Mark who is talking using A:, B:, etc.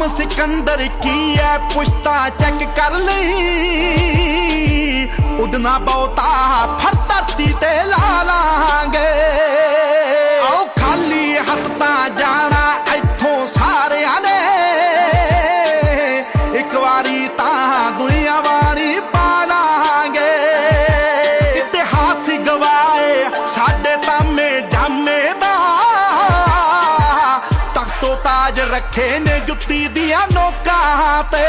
A: सिकंदर की है पुश्ता चेक कर ली, उड़ना बहुता फर धरती ते ला लांगे। आओ खाली हथ तां जाना इत्थों सारियां ने, एक वारी तां दुनिया वारी पा लांगे। इतिहास गवाए साडे तामे जामे दा, तख्तो ताज रखे ने जुत्ती दियां नोकां ते।